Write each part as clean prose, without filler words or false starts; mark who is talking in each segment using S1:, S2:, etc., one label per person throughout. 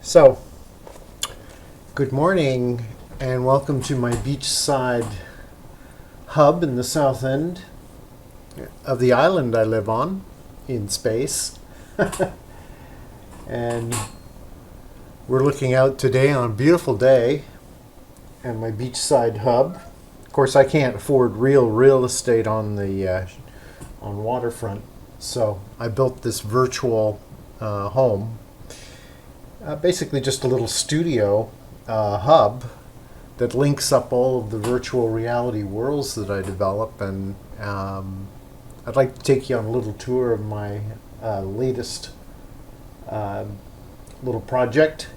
S1: So, good morning and welcome to my beachside hub in the south end of the island I live on in space. And we're looking out today on a beautiful day and my beachside hub. Of course, I can't afford real estate on the on waterfront, so I built this virtual home. Basically just a little studio hub that links up all of the virtual reality worlds that I develop, and I'd like to take you on a little tour of my latest little project.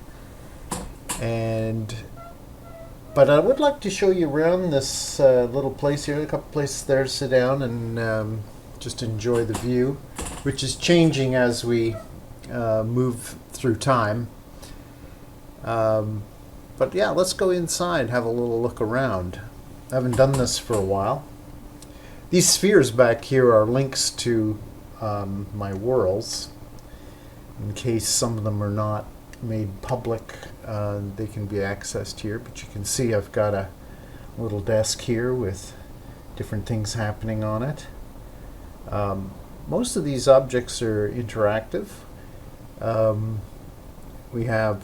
S1: But I would like to show you around this little place here, a couple places there to sit down and just enjoy the view, which is changing as we move through time. But yeah, let's go inside, have a little look around. I haven't done this for a while. These spheres back here are links to my worlds. In case some of them are not made public, they can be accessed here. But you can see I've got a little desk here with different things happening on it. Most of these objects are interactive. We have,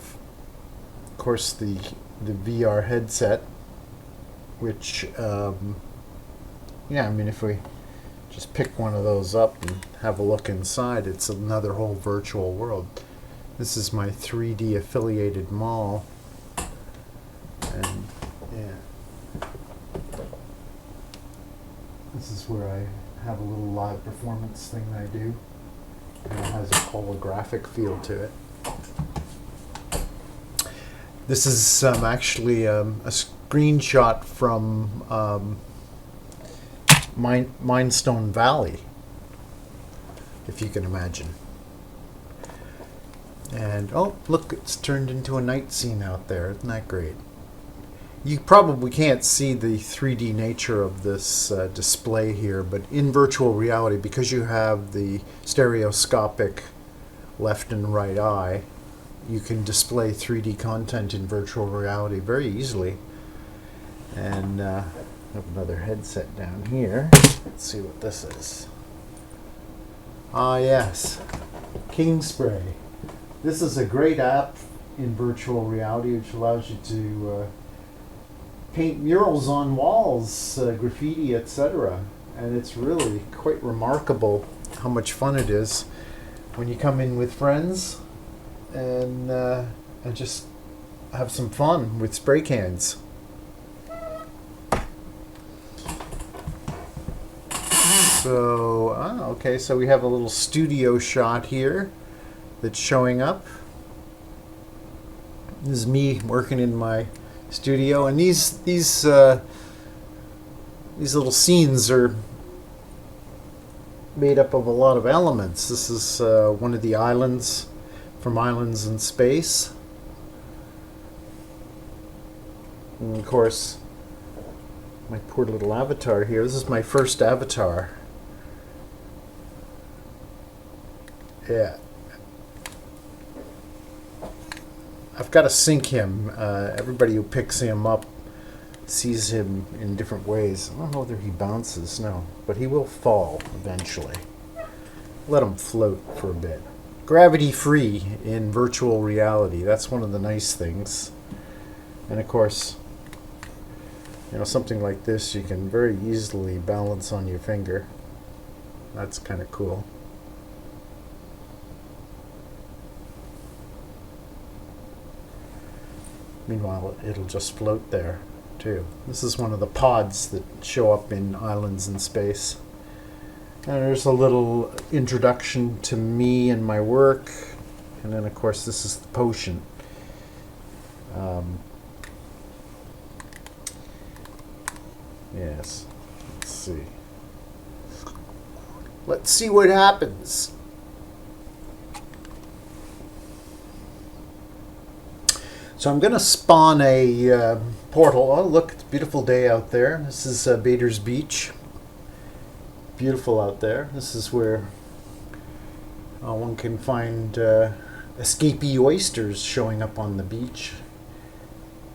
S1: of course, the VR headset, which, if we just pick one of those up and have a look inside, it's another whole virtual world. This is my 3D affiliated mall, and yeah, this is where I have a little live performance thing I do, and it has a holographic feel to it. This is actually a screenshot from Mindstone Valley, if you can imagine. And oh, look, it's turned into a night scene out there. Isn't that great? You probably can't see the 3D nature of this display here, but in virtual reality, because you have the stereoscopic left and right eye, you can display 3D content in virtual reality very easily. And I have another headset down here. Let's see what this is. Ah, yes, Kingspray. This is a great app in virtual reality which allows you to paint murals on walls, graffiti, etc. And it's really quite remarkable how much fun it is when you come in with friends and just have some fun with spray cans. So, okay, so we have a little studio shot here that's showing up. This is me working in my studio, and these little scenes are made up of a lot of elements. This is one of the islands from Islands in Space. And of course, my poor little avatar here. This is my first avatar. Yeah. I've got to sync him. Everybody who picks him up sees him in different ways. I don't know whether he bounces, no, but he will fall eventually. Let him float for a bit. Gravity free in virtual reality. That's one of the nice things. And of course, something like this you can very easily balance on your finger. That's kind of cool. Meanwhile, it'll just float there too. This is one of the pods that show up in Islands in Space. And there's a little introduction to me and my work. And then, of course, this is the potion. Yes. Let's see. Let's see what happens. So I'm going to spawn a portal. Oh, look, it's a beautiful day out there. This is Bader's Beach. Beautiful out there. This is where one can find escapee oysters showing up on the beach,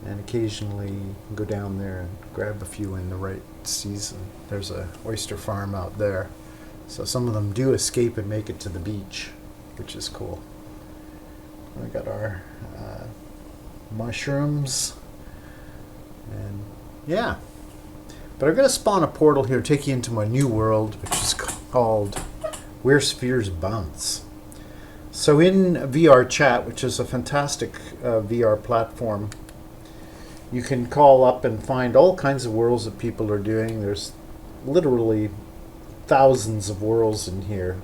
S1: and occasionally go down there and grab a few in the right season. There's a oyster farm out there, so some of them do escape and make it to the beach, which is cool. We got our mushrooms, and yeah. But I'm going to spawn a portal here, take you into my new world, which is called Where Spheres Bounce. So in VR Chat, which is a fantastic VR platform, you can call up and find all kinds of worlds that people are doing. There's literally thousands of worlds in here,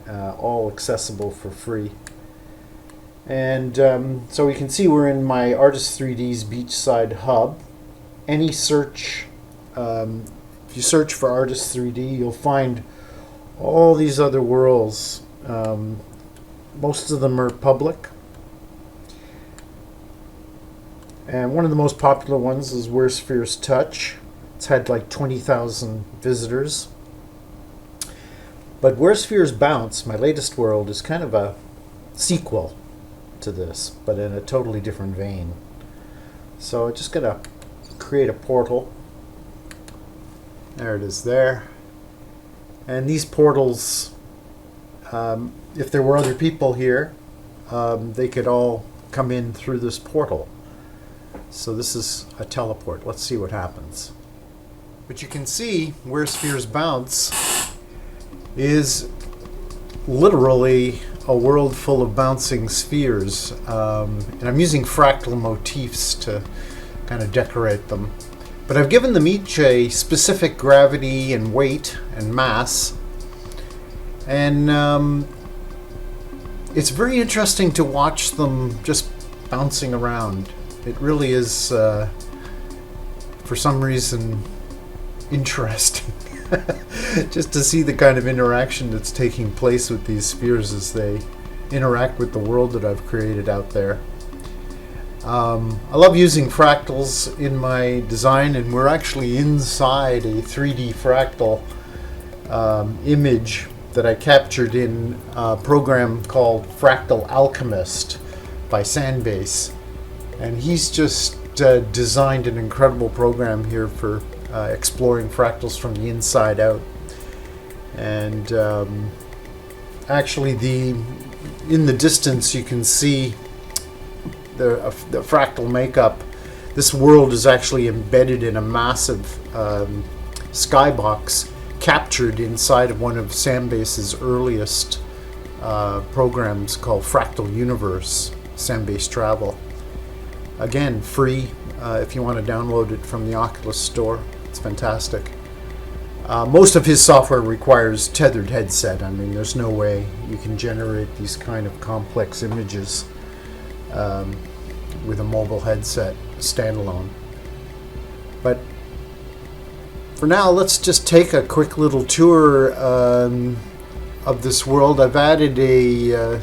S1: all accessible for free. And so we can see we're in my Artist3D's Beachside Hub. Any search, if you search for Artist3D, you'll find all these other worlds. Most of them are public. And one of the most popular ones is Where Spheres Touch. It's had like 20,000 visitors. But Where Spheres Bounce, my latest world, is kind of a sequel to this, but in a totally different vein. So I'm just going to create a portal. There it is there. And these portals, if there were other people here, they could all come in through this portal. So this is a teleport. Let's see what happens. But you can see Where Spheres Bounce is literally a world full of bouncing spheres. And I'm using fractal motifs to kind of decorate them. But I've given them each a specific gravity and weight and mass. And it's very interesting to watch them just bouncing around. It really is, for some reason, interesting. Just to see the kind of interaction that's taking place with these spheres as they interact with the world that I've created out there. I love using fractals in my design, and we're actually inside a 3D fractal image that I captured in a program called Fractal Alchemist by Sandbase. And he's just designed an incredible program here for exploring fractals from the inside out. And actually, in the distance, you can see the fractal makeup. This world is actually embedded in a massive skybox captured inside of one of Sambase's earliest programs called Fractal Universe, Sambase Travel. Again, free if you want to download it from the Oculus Store. It's fantastic. Most of his software requires tethered headset. I mean, there's no way you can generate these kind of complex images with a mobile headset standalone. But for now, let's just take a quick little tour of this world. I've added a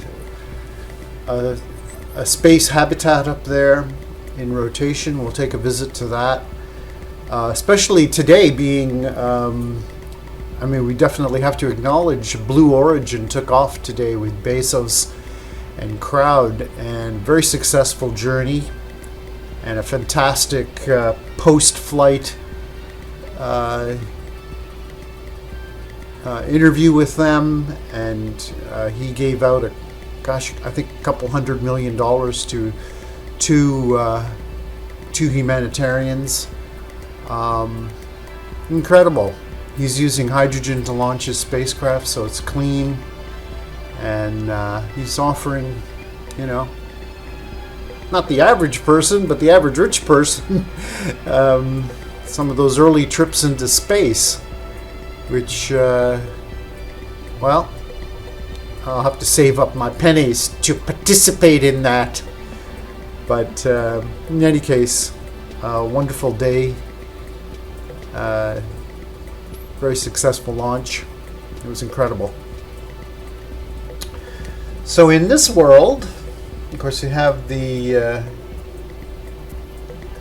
S1: space habitat up there in rotation. We'll take a visit to that. Especially today being, I mean, we definitely have to acknowledge Blue Origin took off today with Bezos and crowd, and very successful journey and a fantastic post-flight interview with them, and he gave out I think a couple $100 million to two humanitarians. Incredible. He's using hydrogen to launch his spacecraft, so it's clean, and he's offering, you know, not the average person, but the average rich person, some of those early trips into space, which, well, I'll have to save up my pennies to participate in that. But in any case, wonderful day. Very successful launch. It was incredible. So in this world, of course, you have the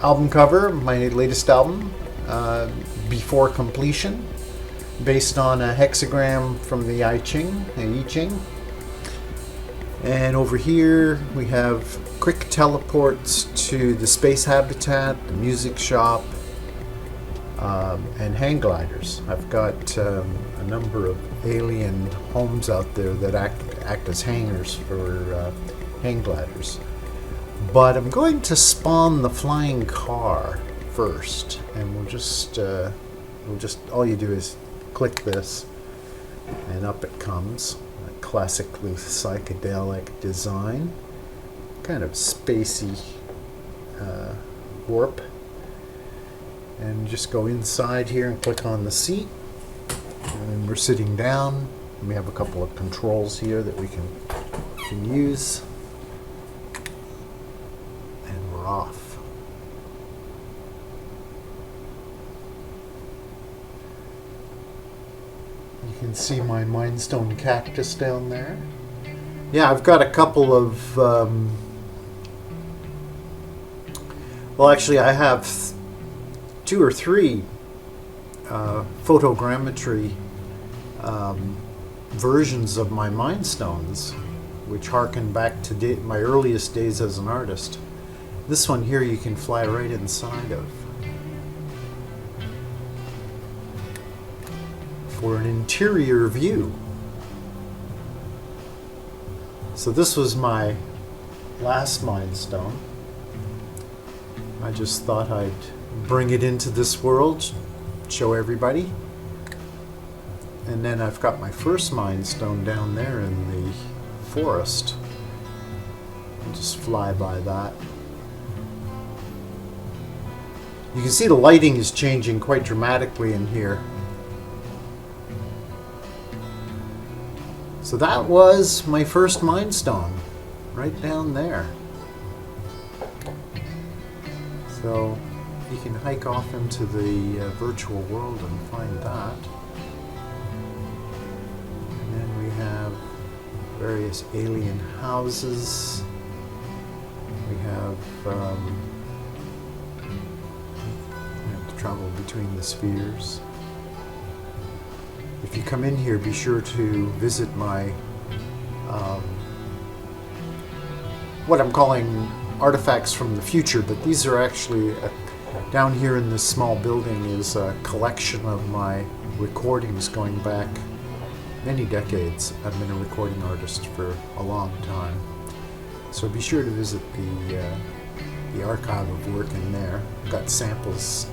S1: album cover, my latest album, Before Completion, based on a hexagram from the I Ching. And over here we have quick teleports to the space habitat, the music shop, and hang gliders. I've got a number of alien homes out there that act as hangars for hang gliders. But I'm going to spawn the flying car first, and we'll just all you do is click this, and up it comes. A classically psychedelic design, kind of spacey warp. And just go inside here and click on the seat, and we're sitting down. We have a couple of controls here that we can use, and we're off. You can see my Mindstone cactus down there. Yeah, I've got a couple of well, actually I have 2 or 3 photogrammetry versions of my Mindstones, which harken back to my earliest days as an artist. This one here you can fly right inside of for an interior view. So this was my last Mindstone. I just thought I'd bring it into this world, show everybody. And then I've got my first Mindstone down there in the forest. I'll just fly by that. You can see the lighting is changing quite dramatically in here. So that was my first Mindstone, right down there. So you can hike off into the virtual world and find that. And then we have various alien houses. We have to travel between the spheres. If you come in here, be sure to visit my what I'm calling artifacts from the future, but these are actually down here in this small building is a collection of my recordings going back many decades. I've been a recording artist for a long time, so be sure to visit the archive of work in there. I've got samples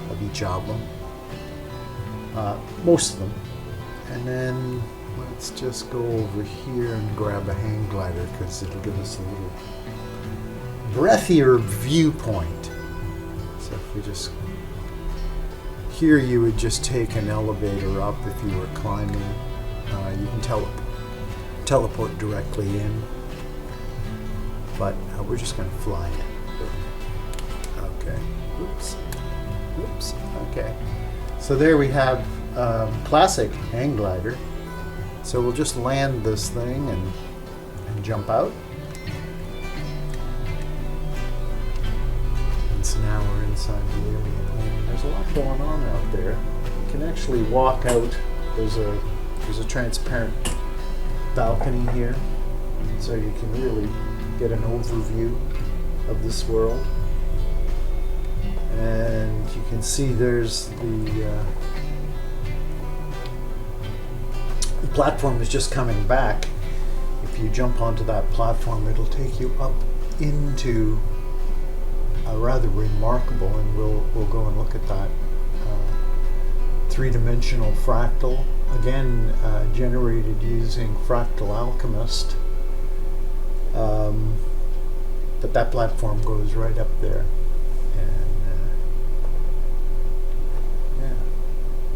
S1: of each album, most of them. And then let's just go over here and grab a hang glider, because it'll give us a little breathier viewpoint. So if we just, here you would just take an elevator up if you were climbing. You can teleport directly in, but we're just going to fly in. Okay. Oops. Okay. So there we have classic hang glider. So we'll just land this thing and jump out. And so now we're inside the alien home. There's a lot going on out there. You can actually walk out. There's a transparent balcony here, so you can really get an overview of this world. And you can see there's the platform is just coming back. If you jump onto that platform, it'll take you up into a rather remarkable, and we'll go and look at that three-dimensional fractal, again generated using Fractal Alchemist. But that platform goes right up there, and yeah,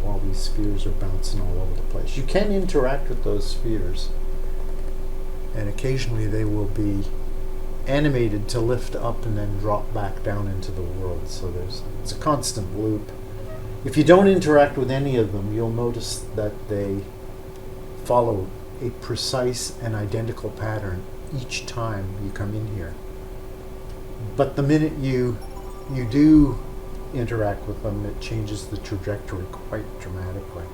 S1: while these spheres are bouncing all over the place. You can interact with those spheres, and occasionally they will be animated to lift up and then drop back down into the world. So it's a constant loop. If you don't interact with any of them, you'll notice that they follow a precise and identical pattern each time you come in here. But the minute you do interact with them, it changes the trajectory quite dramatically.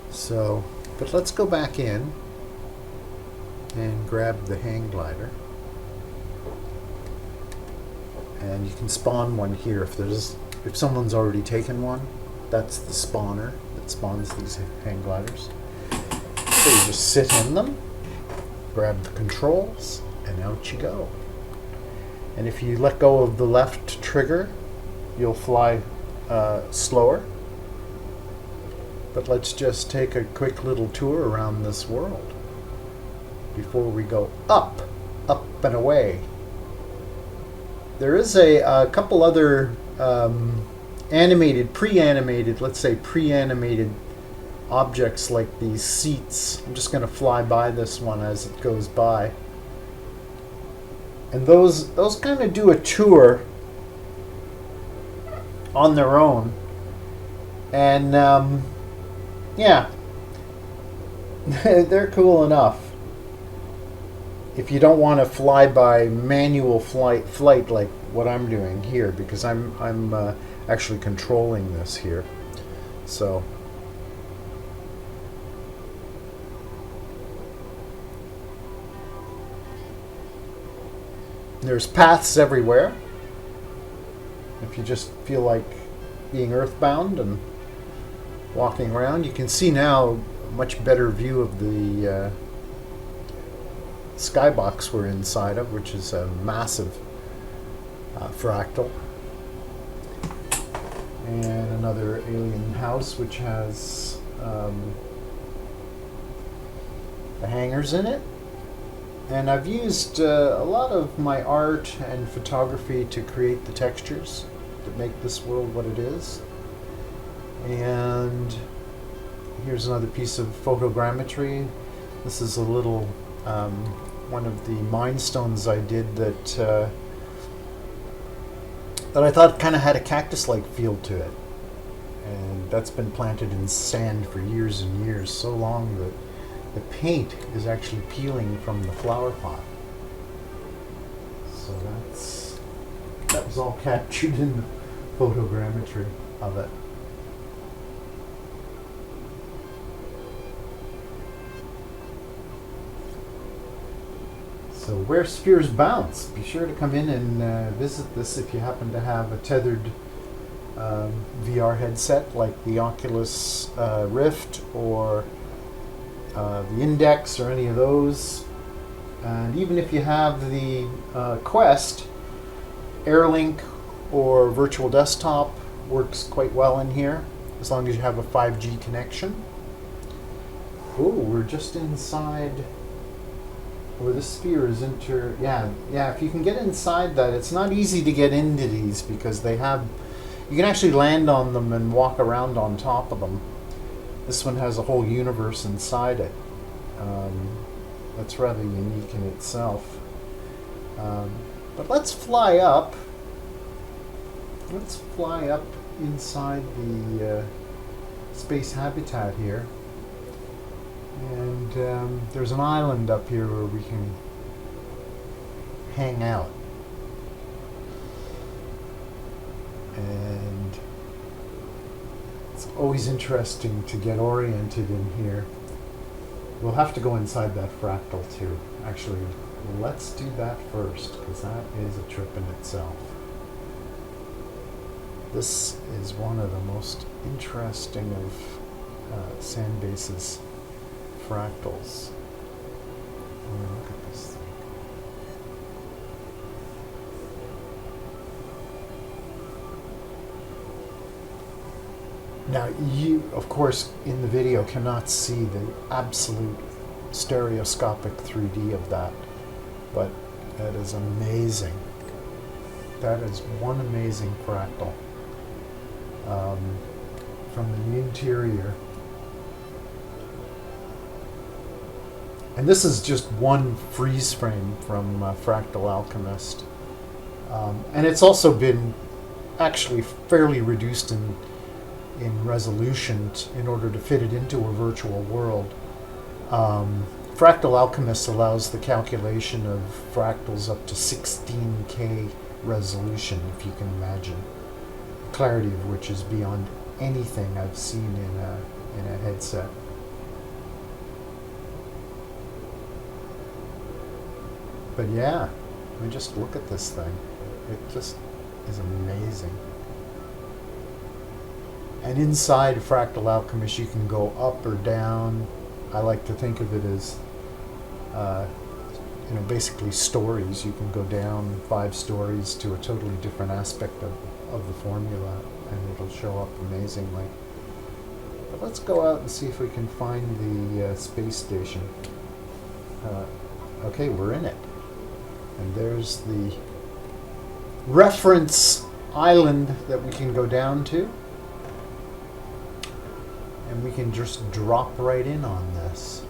S1: So, but let's go back in. and grab the hang glider. And you can spawn one here if someone's already taken one. That's the spawner that spawns these hang gliders. So you just sit in them, grab the controls, and out you go. And if you let go of the left trigger, you'll fly slower. But let's just take a quick little tour around this world before we go up and away. There is a couple other pre-animated objects like these seats. I'm just going to fly by this one as it goes by. And those kind of do a tour on their own. And yeah, they're cool enough. If you don't want to fly by manual flight like what I'm doing here, because I'm actually controlling this here. So there's paths everywhere. If you just feel like being earthbound and walking around, you can see now a much better view of the skybox we're inside of, which is a massive fractal. And another alien house which has the hangars in it. And I've used a lot of my art and photography to create the textures that make this world what it is. And here's another piece of photogrammetry. This is a little one of the Mind Stones I did that I thought kind of had a cactus-like feel to it. And that's been planted in sand for years and years, so long that the paint is actually peeling from the flower pot. So that was all captured in the photogrammetry of it. So where spheres bounce, be sure to come in and visit this if you happen to have a tethered VR headset like the Oculus Rift or the Index or any of those. And even if you have the Quest, AirLink or Virtual Desktop works quite well in here, as long as you have a 5G connection. Oh, we're just inside where the sphere is yeah, if you can get inside that. It's not easy to get into these because you can actually land on them and walk around on top of them. This one has a whole universe inside it. That's rather unique in itself. But let's fly up. Let's fly up inside the space habitat here. And there's an island up here where we can hang out. And it's always interesting to get oriented in here. We'll have to go inside that fractal too. Actually, let's do that first, because that is a trip in itself. This is one of the most interesting of Sandbase's fractals. Oh, look at this thing. Now, you, of course, in the video cannot see the absolute stereoscopic 3D of that, but that is amazing. That is one amazing fractal from the interior. And this is just one freeze frame from Fractal Alchemist. And it's also been actually fairly reduced in resolution in order to fit it into a virtual world. Fractal Alchemist allows the calculation of fractals up to 16K resolution, if you can imagine. Clarity of which is beyond anything I've seen in a headset. But yeah, I mean, just look at this thing. It just is amazing. And inside Fractal Alchemist, you can go up or down. I like to think of it as, uh, basically stories. You can go down 5 stories to a totally different aspect of the formula, and it'll show up amazingly. But let's go out and see if we can find the space station. Okay, we're in it. And there's the reference island that we can go down to. And we can just drop right in on this.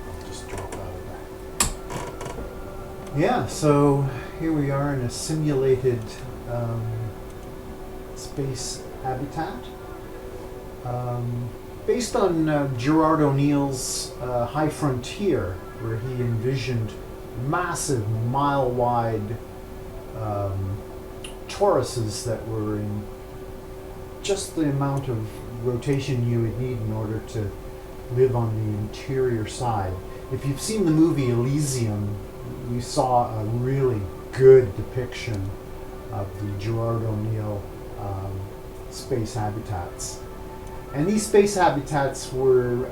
S1: I'll just drop out of that. Yeah, so here we are in a simulated space habitat. Based on Gerard O'Neill's High Frontier, where he envisioned massive, mile-wide toruses that were in just the amount of rotation you would need in order to live on the interior side. If you've seen the movie Elysium, you saw a really good depiction of the Gerard O'Neill space habitats. And these space habitats were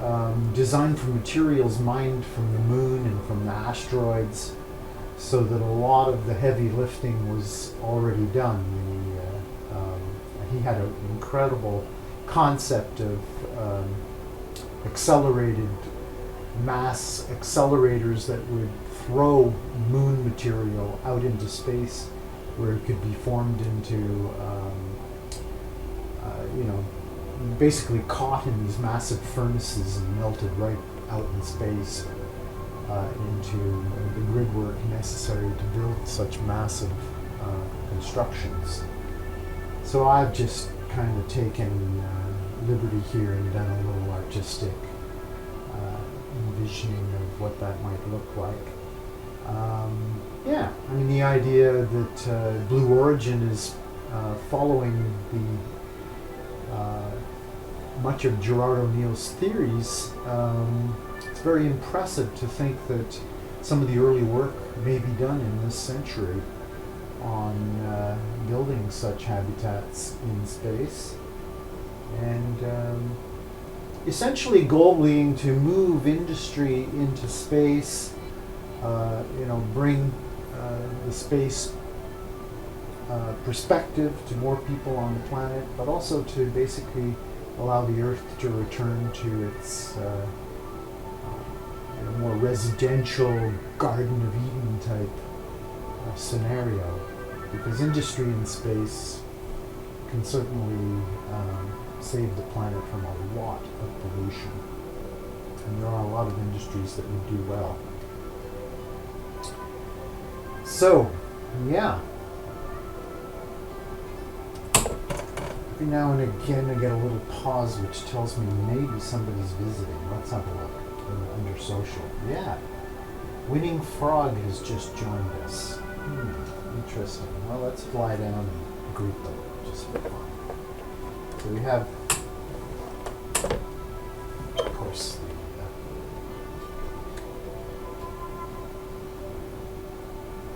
S1: designed from materials mined from the moon and from the asteroids, so that a lot of the heavy lifting was already done. He had an incredible concept of accelerated mass accelerators that would throw moon material out into space, where it could be formed into, basically caught in these massive furnaces and melted right out in space into the grid work necessary to build such massive constructions. So I've just kind of taken liberty here and done a little artistic envisioning of what that might look like. Yeah, I mean, the idea that Blue Origin is following the much of Gerard O'Neill's theories, it's very impressive to think that some of the early work may be done in this century on building such habitats in space, and essentially goal being to move industry into space, bring the space perspective to more people on the planet, but also to basically allow the Earth to return to its more residential Garden of Eden type scenario, because industry in space can certainly save the planet from a lot of pollution, and there are a lot of industries that would do well. So, yeah. Every now and again I get a little pause which tells me maybe somebody's visiting. Let's have a look under social. Yeah. Winning Frog has just joined us. Interesting. Well, let's fly down and greet them just for fun. So we have, of course,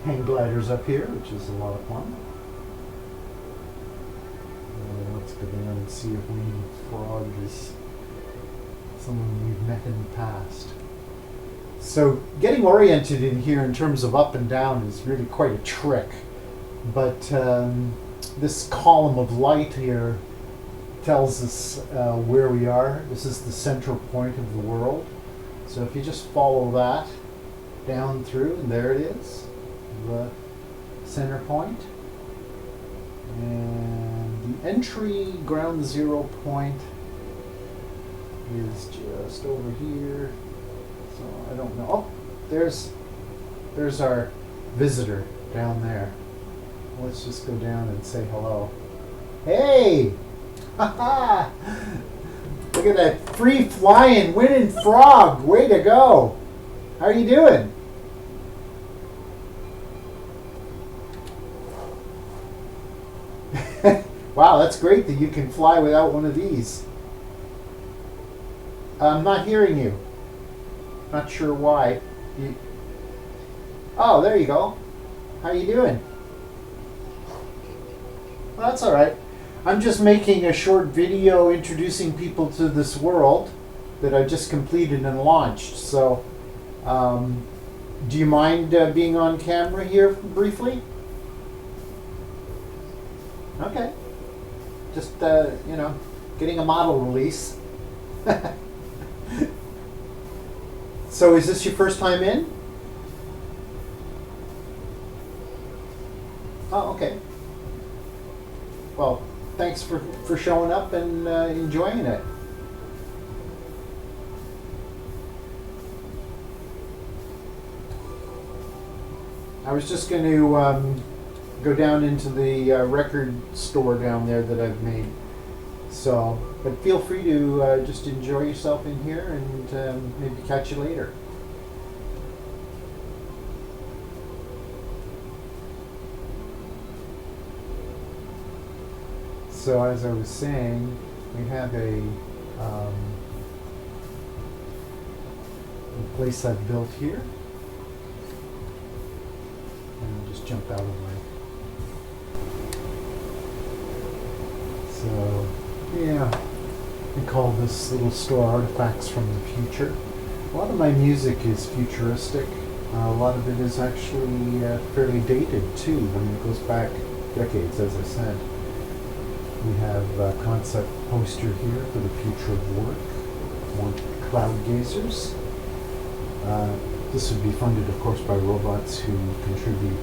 S1: the hang gliders up here, which is a lot of fun. Let's go down and see if Winning Frog is someone we've met in the past. So getting oriented in here in terms of up and down is really quite a trick. But this column of light here tells us where we are. This is the central point of the world. So if you just follow that down through, and there it is, the center point. And the entry ground zero point is just over here. So I don't know. Oh, there's our visitor down there. Let's just go down and say hello. Hey! Haha! Look at that free flying Winning Frog. Way to go! How are you doing? Wow, that's great that you can fly without one of these. I'm not hearing you. Not sure why. You... Oh, there you go. How you doing? Well, that's all right. I'm just making a short video introducing people to this world that I just completed and launched. So, do you mind being on camera here briefly? Okay. Just, you know, getting a model release. So is this your first time in? Oh, okay. Well, thanks for showing up and enjoying it. I was just going to go down into the record store down there that I've made. So, but feel free to just enjoy yourself in here and maybe catch you later. So as I was saying, we have a place I've built here. And I'll just jump out of the way. So, yeah, we call this little store Artifacts from the Future. A lot of my music is futuristic. A lot of it is actually fairly dated too. I mean, it goes back decades, as I said. We have a concept poster here for the future of work. More cloud gazers. This would be funded, of course, by robots who contribute,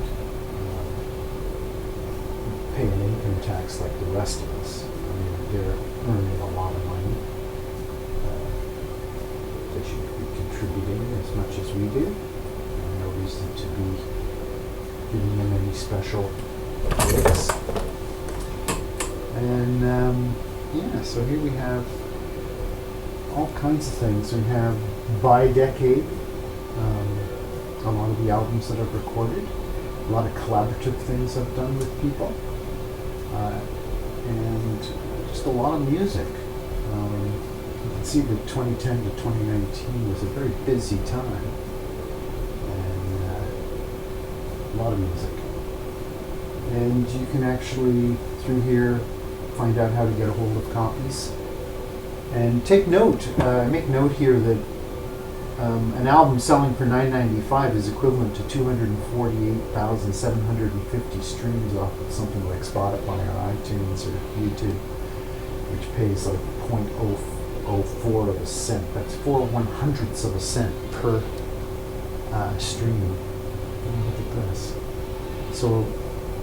S1: pay an income tax like the rest of us. I mean, they're earning a lot of money. They should be contributing as much as we do. No reason to be giving them any special gifts. And yeah, so here we have all kinds of things. We have by decade, a lot of the albums that I've recorded, a lot of collaborative things I've done with people, and just a lot of music. You can see that 2010 to 2019 was a very busy time, and a lot of music. And you can actually, through here, find out how to get a hold of copies. And take note, make note here that an album selling for $9.95 is equivalent to 248,750 streams off of something like Spotify or iTunes or YouTube, which pays like 0.004 of a cent. That's 4/100ths of a cent per stream. Look at this. So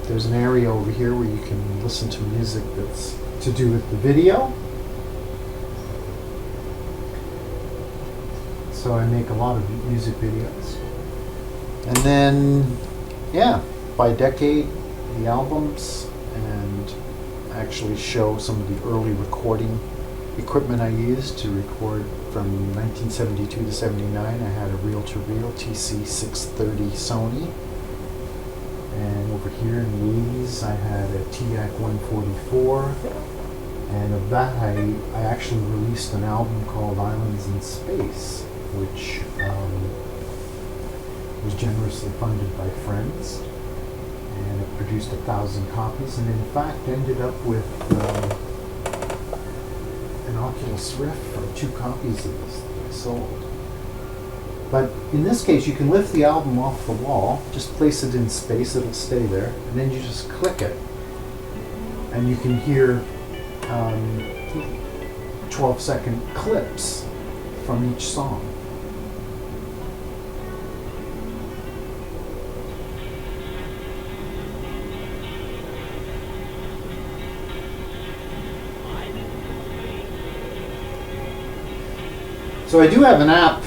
S1: there's an area over here where you can listen to music that's to do with the video. So I make a lot of music videos. And then, yeah, by decade, the albums, and actually show some of the early recording equipment I used to record from 1972 to 79. I had a reel-to-reel TC630 Sony. And over here in the 80s, I had a TAC 144. And of that, I actually released an album called Islands in Space, which was generously funded by friends, and it produced 1,000 copies, and in fact ended up with an Oculus Rift for 2 copies of this that I sold. But in this case, you can lift the album off the wall, just place it in space, it'll stay there, and then you just click it, and you can hear 12-second clips from each song. So I do have an app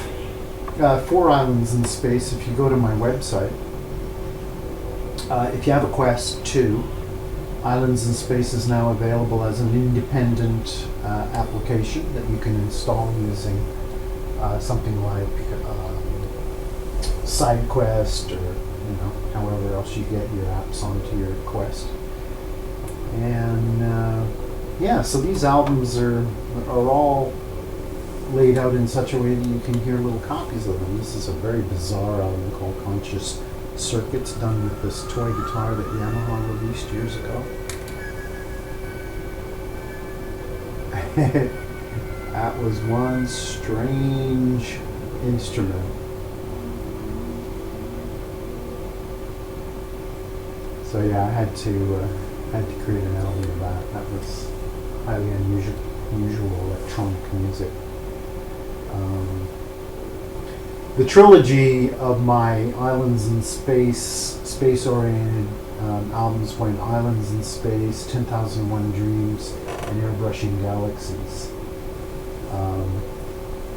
S1: for Islands in Space. If you go to my website, if you have a Quest 2, Islands in Space is now available as an independent application that you can install using something like SideQuest, or however else you get your apps onto your Quest. And yeah, so these albums are all laid out in such a way that you can hear little copies of them. This is a very bizarre album called Conscious Circuits, done with this toy guitar that Yamaha released years ago. That was one strange instrument. So yeah, I had to create an album of that. That was highly unusual electronic music. The trilogy of my Islands in Space, space-oriented albums went Islands in Space, 10,001 Dreams, and Airbrushing Galaxies.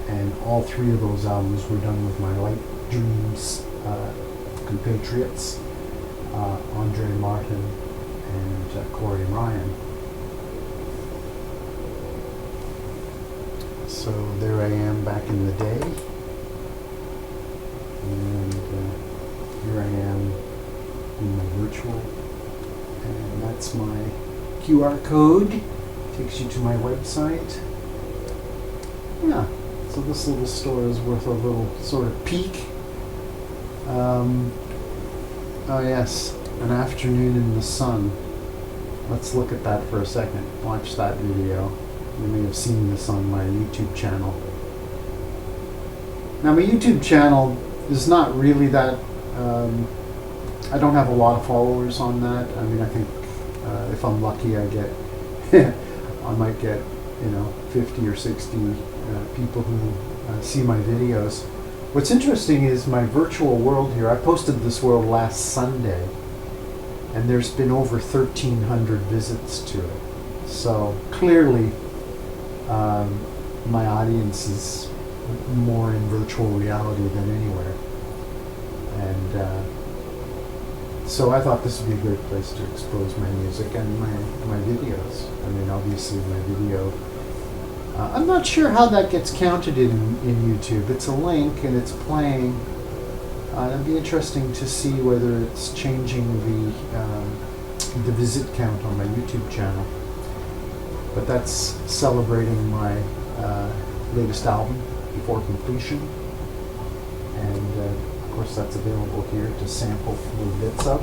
S1: And all three of those albums were done with my Light Dreams compatriots, Andre Martin and Corey Ryan. So there I am back in the day, and here I am in my virtual, and that's my QR code, takes you to my website. Yeah, so this little store is worth a little sort of peek. Oh yes, an afternoon in the sun. Let's look at that for a second. Watch that video. You may have seen this on my YouTube channel. Now my YouTube channel is not really that, I don't have a lot of followers on that. I mean, I think if I'm lucky I get, I might get, 50 or 60 people who see my videos. What's interesting is my virtual world here. I posted this world last Sunday, and there's been over 1,300 visits to it. So clearly, my audience is more in virtual reality than anywhere. And so I thought this would be a great place to expose my music and my videos. I mean, obviously my video, I'm not sure how that gets counted in YouTube. It's a link and it's playing. It'd be interesting to see whether it's changing the visit count on my YouTube channel. But that's celebrating my latest album, Before Completion. And of course that's available here to sample little bits of.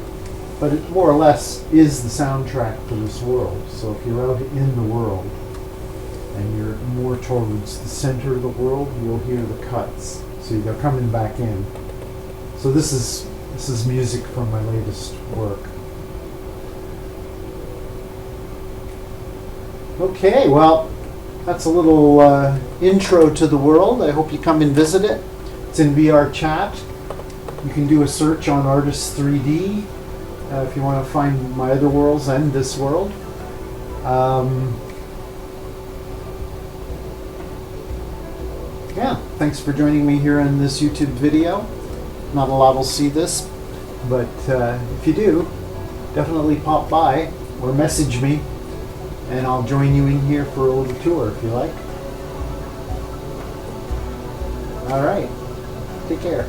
S1: But it more or less is the soundtrack to this world. So if you're out in the world and you're more towards the center of the world, you'll hear the cuts. So they're coming back in. So this is music from my latest work. Okay, well, that's a little intro to the world. I hope you come and visit it. It's in VR chat. You can do a search on Artist 3D if you want to find my other worlds and this world. Yeah, thanks for joining me here in this YouTube video. Not a lot will see this, but if you do, definitely pop by or message me, and I'll join you in here for a little tour if you like. All right, take care.